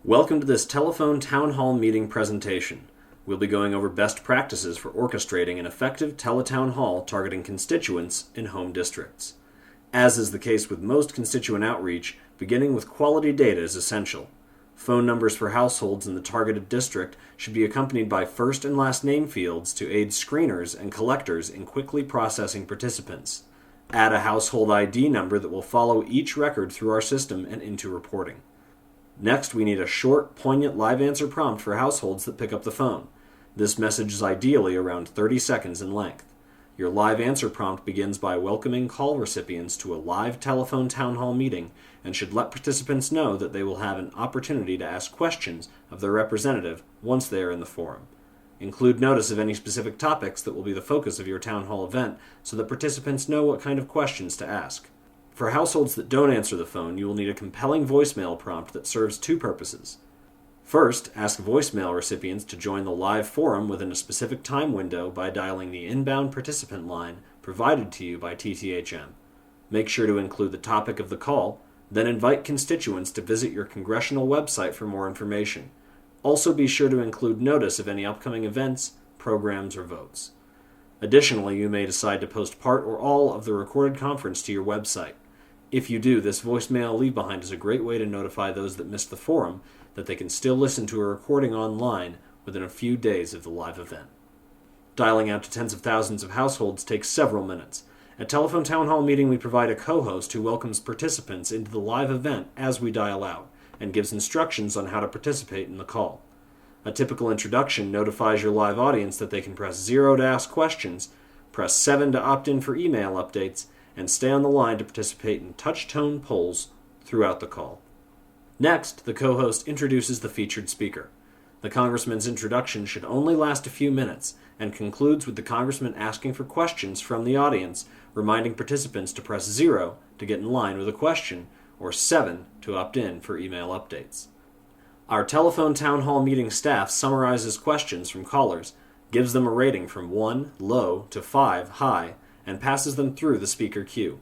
Welcome to this telephone town hall meeting presentation. We'll be going over best practices for orchestrating an effective teletown hall targeting constituents in home districts. As is the case with most constituent outreach, beginning with quality data is essential. Phone numbers for households in the targeted district should be accompanied by first and last name fields to aid screeners and collectors in quickly processing participants. Add a household ID number that will follow each record through our system and into reporting. Next, we need a short, poignant live answer prompt for households that pick up the phone. This message is ideally around 30 seconds in length. Your live answer prompt begins by welcoming call recipients to a live telephone town hall meeting and should let participants know that they will have an opportunity to ask questions of their representative once they are in the forum. Include notice of any specific topics that will be the focus of your town hall event so that participants know what kind of questions to ask. For households that don't answer the phone, you will need a compelling voicemail prompt that serves two purposes. First, ask voicemail recipients to join the live forum within a specific time window by dialing the inbound participant line provided to you by TTHM. Make sure to include the topic of the call, then invite constituents to visit your Congressional website for more information. Also be sure to include notice of any upcoming events, programs, or votes. Additionally, you may decide to post part or all of the recorded conference to your website. If you do, this voicemail leave-behind is a great way to notify those that missed the forum that they can still listen to a recording online within a few days of the live event. Dialing out to tens of thousands of households takes several minutes. At Telephone Town Hall Meeting, we provide a co-host who welcomes participants into the live event as we dial out and gives instructions on how to participate in the call. A typical introduction notifies your live audience that they can press 0 to ask questions, press 7 to opt in for email updates, and stay on the line to participate in touch-tone polls throughout the call. Next, the co-host introduces the featured speaker. The congressman's introduction should only last a few minutes and concludes with the congressman asking for questions from the audience, reminding participants to press 0 to get in line with a question or 7 to opt in for email updates. Our telephone town hall meeting staff summarizes questions from callers, gives them a rating from 1, low, to 5, high, and passes them through the speaker queue.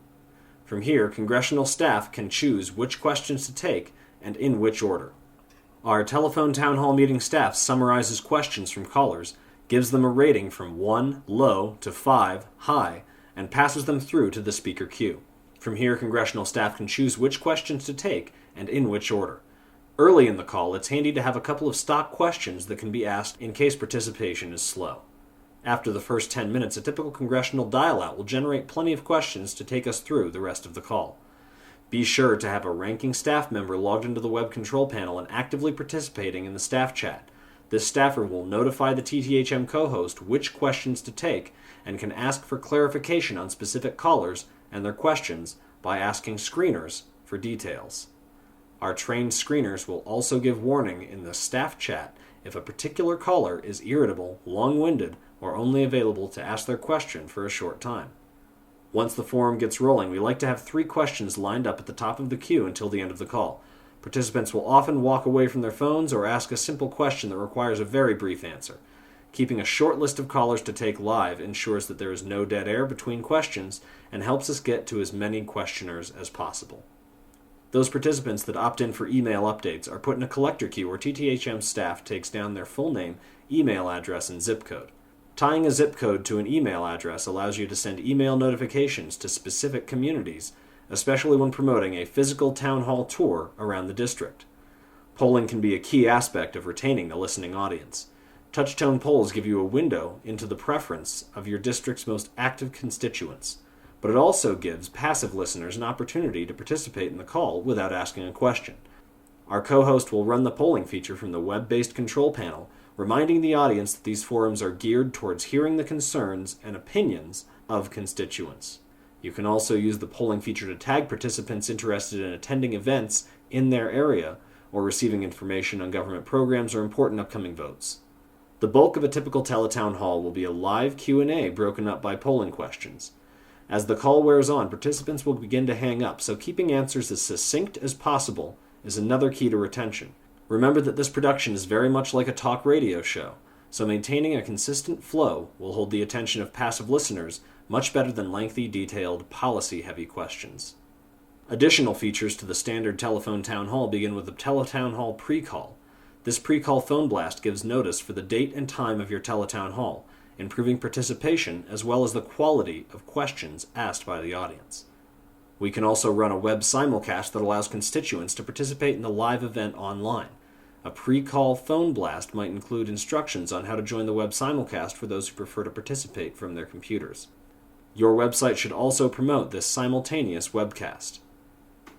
From here, Congressional staff can choose which questions to take and in which order. Our telephone town hall meeting staff summarizes questions from callers, gives them a rating from 1, low, to 5, high, and passes them through to the speaker queue. From here, Congressional staff can choose which questions to take and in which order. Early in the call, it's handy to have a couple of stock questions that can be asked in case participation is slow. After the first 10 minutes, a typical Congressional dial-out will generate plenty of questions to take us through the rest of the call. Be sure to have a ranking staff member logged into the web control panel and actively participating in the staff chat. This staffer will notify the TTHM co-host which questions to take and can ask for clarification on specific callers and their questions by asking screeners for details. Our trained screeners will also give warning in the staff chat if a particular caller is irritable, long-winded, or only available to ask their question for a short time. Once the forum gets rolling, we like to have 3 questions lined up at the top of the queue until the end of the call. Participants will often walk away from their phones or ask a simple question that requires a very brief answer. Keeping a short list of callers to take live ensures that there is no dead air between questions and helps us get to as many questioners as possible. Those participants that opt in for email updates are put in a collector queue where TTHM staff takes down their full name, email address, and zip code. Tying a zip code to an email address allows you to send email notifications to specific communities, especially when promoting a physical town hall tour around the district. Polling can be a key aspect of retaining the listening audience. Touch-tone polls give you a window into the preference of your district's most active constituents, but it also gives passive listeners an opportunity to participate in the call without asking a question. Our co-host will run the polling feature from the web-based control panel, reminding the audience that these forums are geared towards hearing the concerns and opinions of constituents. You can also use the polling feature to tag participants interested in attending events in their area or receiving information on government programs or important upcoming votes. The bulk of a typical teletown hall will be a live Q&A broken up by polling questions. As the call wears on, participants will begin to hang up, so keeping answers as succinct as possible is another key to retention. Remember that this production is very much like a talk radio show, so maintaining a consistent flow will hold the attention of passive listeners much better than lengthy, detailed, policy-heavy questions. Additional features to the standard telephone town hall begin with the teletown hall pre-call. This pre-call phone blast gives notice for the date and time of your teletown hall, improving participation as well as the quality of questions asked by the audience. We can also run a web simulcast that allows constituents to participate in the live event online. A pre-call phone blast might include instructions on how to join the web simulcast for those who prefer to participate from their computers. Your website should also promote this simultaneous webcast.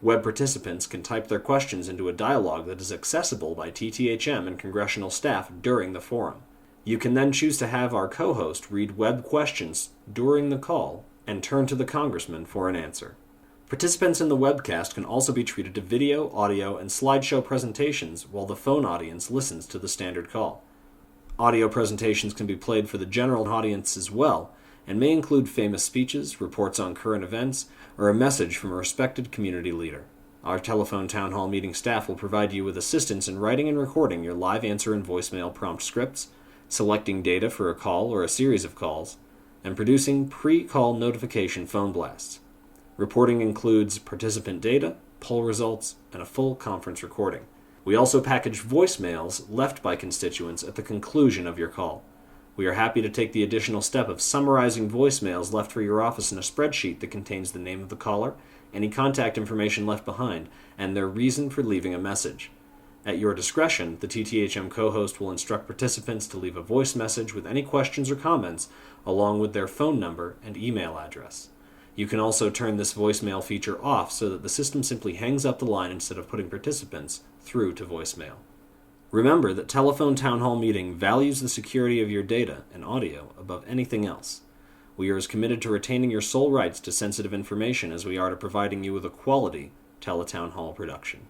Web participants can type their questions into a dialogue that is accessible by TTHM and Congressional staff during the forum. You can then choose to have our co-host read web questions during the call and turn to the congressman for an answer. Participants in the webcast can also be treated to video, audio, and slideshow presentations while the phone audience listens to the standard call. Audio presentations can be played for the general audience as well, and may include famous speeches, reports on current events, or a message from a respected community leader. Our telephone town hall meeting staff will provide you with assistance in writing and recording your live answer and voicemail prompt scripts, selecting data for a call or a series of calls, and producing pre-call notification phone blasts. Reporting includes participant data, poll results, and a full conference recording. We also package voicemails left by constituents at the conclusion of your call. We are happy to take the additional step of summarizing voicemails left for your office in a spreadsheet that contains the name of the caller, any contact information left behind, and their reason for leaving a message. At your discretion, the TTHM co-host will instruct participants to leave a voice message with any questions or comments, along with their phone number and email address. You can also turn this voicemail feature off so that the system simply hangs up the line instead of putting participants through to voicemail. Remember that Telephone Town Hall Meeting values the security of your data and audio above anything else. We are as committed to retaining your sole rights to sensitive information as we are to providing you with a quality Teletown Hall production.